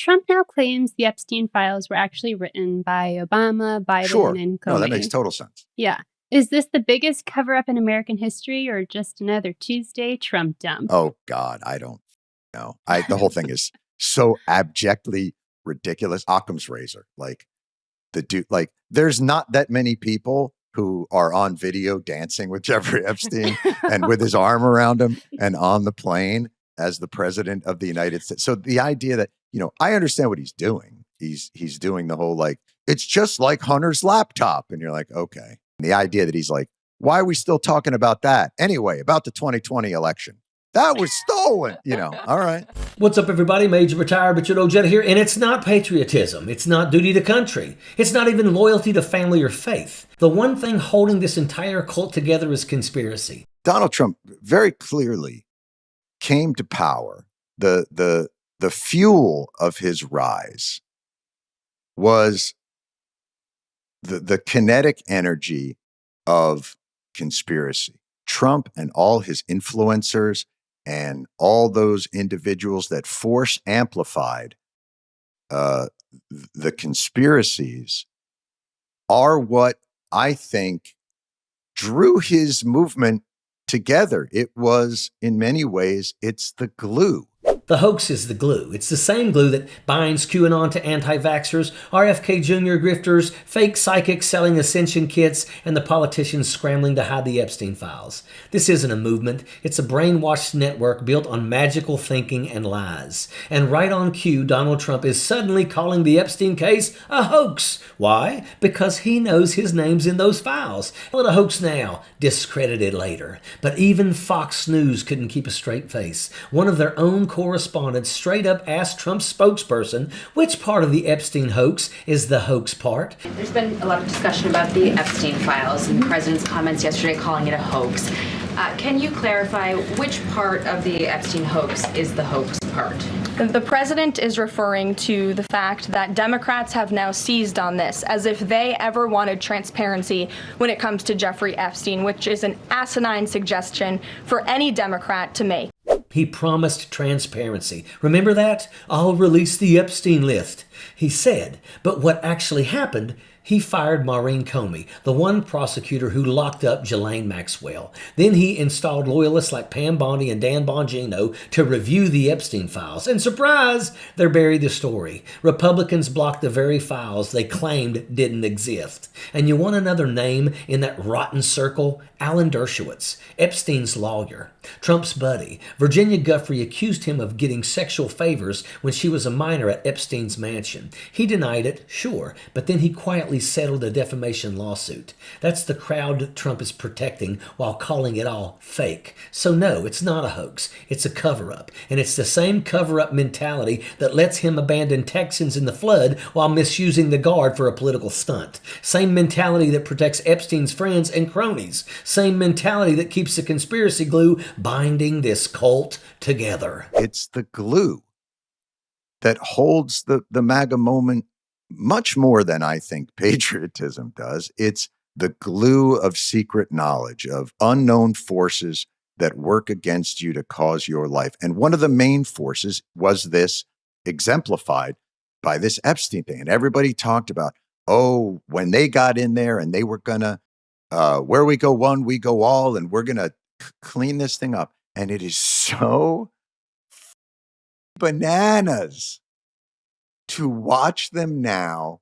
Trump now claims the Epstein Files were actually written by Obama, Biden, Sure. and Comey. No, that makes total sense. Yeah. Is this the biggest cover-up in American history or just another Tuesday Trump dump? Oh, God, I don't know. The whole thing is so abjectly ridiculous. Occam's razor. Like, the dude, like, there's not that many people who are on video dancing with Jeffrey Epstein and with his arm around him and on the plane as the president of the United States. So the idea that, I understand what he's doing. He's doing the whole, like, it's just like Hunter's laptop. And you're like, okay. And the idea that he's like, why are we still talking about that? Anyway, about the 2020 election. That was stolen, all right. What's up, everybody? Major Retired Richard Ojeda here, and it's not patriotism. It's not duty to country. It's not even loyalty to family or faith. The one thing holding this entire cult together is conspiracy. Donald Trump very clearly came to power. The fuel of his rise was the kinetic energy of conspiracy. Trump and all his influencers and all those individuals that force amplified the conspiracies are what I think drew his movement together. It was, in many ways, it's the glue. The hoax is the glue. It's the same glue that binds QAnon to anti-vaxxers, RFK Jr. grifters, fake psychics selling ascension kits, and the politicians scrambling to hide the Epstein Files. This isn't a movement. It's a brainwashed network built on magical thinking and lies. And right on cue, Donald Trump is suddenly calling the Epstein case a hoax. Why? Because he knows his name's in those files. Call it a hoax now, discredited later. But even Fox News couldn't keep a straight face. One of their own correspondents straight up asked Trump's spokesperson which part of the Epstein hoax is the hoax part. There's been a lot of discussion about the Epstein Files and the president's comments yesterday calling it a hoax. Can you clarify which part of the Epstein hoax is the hoax part? The president is referring to the fact that Democrats have now seized on this as if they ever wanted transparency when it comes to Jeffrey Epstein, which is an asinine suggestion for any Democrat to make. He promised transparency. Remember that? I'll release the Epstein list, he said. But what actually happened, he fired Maureen Comey, the one prosecutor who locked up Ghislaine Maxwell. Then he installed loyalists like Pam Bondi and Dan Bongino to review the Epstein Files. And surprise, they buried the story. Republicans blocked the very files they claimed didn't exist. And you want another name in that rotten circle? Alan Dershowitz, Epstein's lawyer, Trump's buddy. Virginia Giuffre accused him of getting sexual favors when she was a minor at Epstein's mansion. He denied it, sure, but then he quietly settled a defamation lawsuit. That's the crowd Trump is protecting while calling it all fake. So no, it's not a hoax. It's a cover-up. And it's the same cover-up mentality that lets him abandon Texans in the flood while misusing the guard for a political stunt. Same mentality that protects Epstein's friends and cronies. Same mentality that keeps the conspiracy glue binding this cult together. It's the glue that holds the MAGA moment much more than I think patriotism does. It's the glue of secret knowledge, of unknown forces that work against you to cause your life. And one of the main forces was this, exemplified by this Epstein thing. And everybody talked about, oh, when they got in there and they were going to, where we go one, we go all, and we're going to clean this thing up. And it is so bananas to watch them now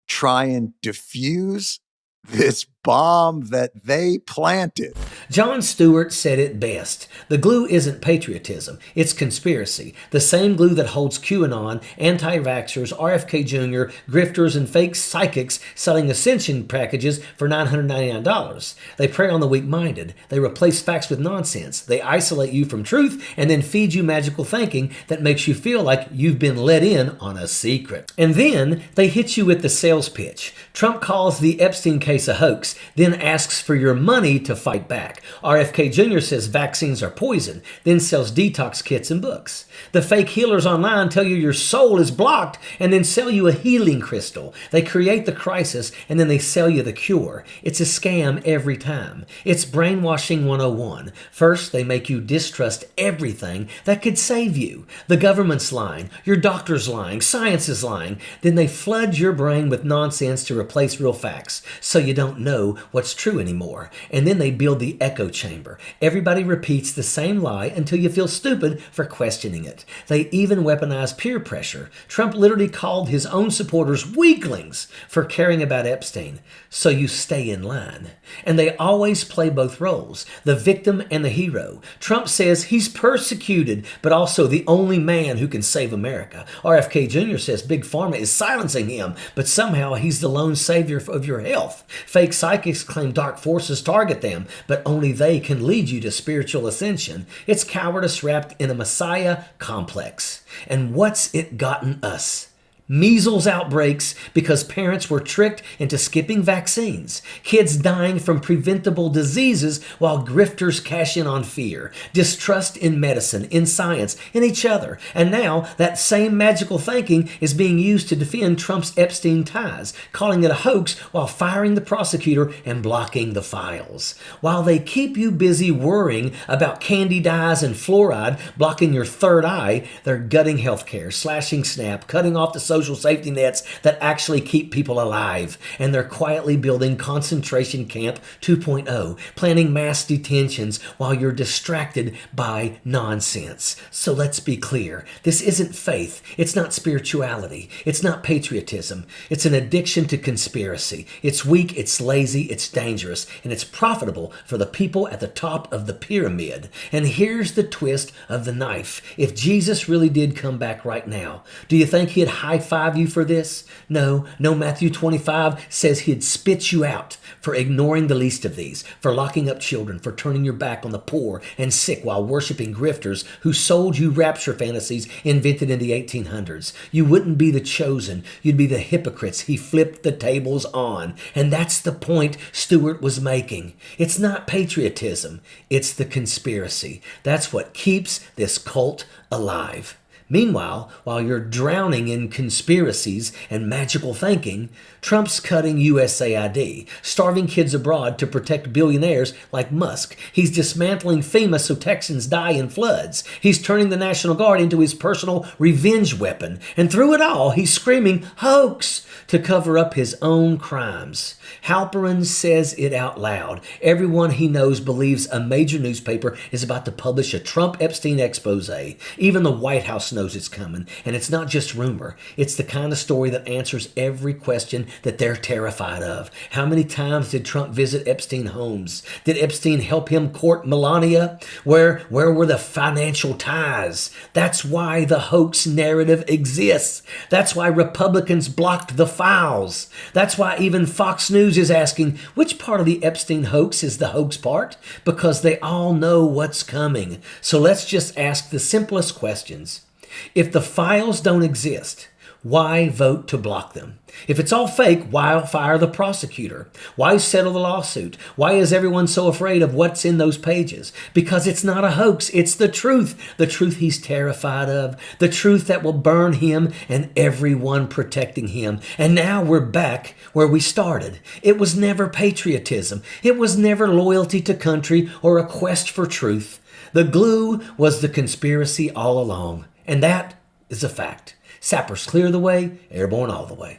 try and diffuse this bomb that they planted. Jon Stewart said it best. The glue isn't patriotism, it's conspiracy. The same glue that holds QAnon, anti-vaxxers, RFK Jr., grifters, and fake psychics selling ascension packages for $999. They prey on the weak-minded. They replace facts with nonsense. They isolate you from truth and then feed you magical thinking that makes you feel like you've been let in on a secret. And then they hit you with the sales pitch. Trump calls the Epstein case case a hoax, then asks for your money to fight back. RFK Jr. says vaccines are poison, then sells detox kits and books. The fake healers online tell you your soul is blocked and then sell you a healing crystal. They create the crisis and then they sell you the cure. It's a scam every time. It's brainwashing 101. First, they make you distrust everything that could save you. The government's lying, your doctor's lying, science is lying. Then they flood your brain with nonsense to replace real facts so you don't know what's true anymore. And then they build the echo chamber. Everybody repeats the same lie until you feel stupid for questioning it. They even weaponize peer pressure. Trump literally called his own supporters weaklings for caring about Epstein. So you stay in line. And they always play both roles, the victim and the hero. Trump says he's persecuted, but also the only man who can save America. RFK Jr. says Big Pharma is silencing him, but somehow he's the lone savior of your health. Fake psychics claim dark forces target them, but only they can lead you to spiritual ascension. It's cowardice wrapped in a messiah complex. And what's it gotten us? Measles outbreaks because parents were tricked into skipping vaccines. Kids dying from preventable diseases while grifters cash in on fear. Distrust in medicine, in science, in each other. And now that same magical thinking is being used to defend Trump's Epstein ties, calling it a hoax while firing the prosecutor and blocking the files. While they keep you busy worrying about candy dyes and fluoride blocking your third eye, they're gutting healthcare, slashing SNAP, cutting off the social safety nets that actually keep people alive. And they're quietly building concentration camp 2.0, planning mass detentions while you're distracted by nonsense. So let's be clear. This isn't faith. It's not spirituality. It's not patriotism. It's an addiction to conspiracy. It's weak, it's lazy, it's dangerous, and it's profitable for the people at the top of the pyramid. And here's the twist of the knife. If Jesus really did come back right now, do you think he'd high-five you for this? No, Matthew 25 says he'd spit you out for ignoring the least of these, for locking up children, for turning your back on the poor and sick while worshiping grifters who sold you rapture fantasies invented in the 1800s. You wouldn't be the chosen, you'd be the hypocrites he flipped the tables on. And that's the point Stewart was making. It's not patriotism, it's the conspiracy. That's what keeps this cult alive. Meanwhile, while you're drowning in conspiracies and magical thinking, Trump's cutting USAID, starving kids abroad to protect billionaires like Musk. He's dismantling FEMA so Texans die in floods. He's turning the National Guard into his personal revenge weapon. And through it all, he's screaming hoax to cover up his own crimes. Halperin says it out loud. Everyone he knows believes a major newspaper is about to publish a Trump-Epstein expose. Even the White House knows it's coming. And it's not just rumor. It's the kind of story that answers every question that they're terrified of. How many times did Trump visit Epstein homes? Did Epstein help him court Melania? Where were the financial ties? That's why the hoax narrative exists. That's why Republicans blocked the files. That's why even Fox News is asking, which part of the Epstein hoax is the hoax part? Because they all know what's coming. So let's just ask the simplest questions. If the files don't exist, why vote to block them? If it's all fake, why fire the prosecutor? Why settle the lawsuit? Why is everyone so afraid of what's in those pages? Because it's not a hoax, it's the truth he's terrified of, the truth that will burn him and everyone protecting him. And now we're back where we started. It was never patriotism. It was never loyalty to country or a quest for truth. The glue was the conspiracy all along. And that is a fact. Sappers clear the way, airborne all the way.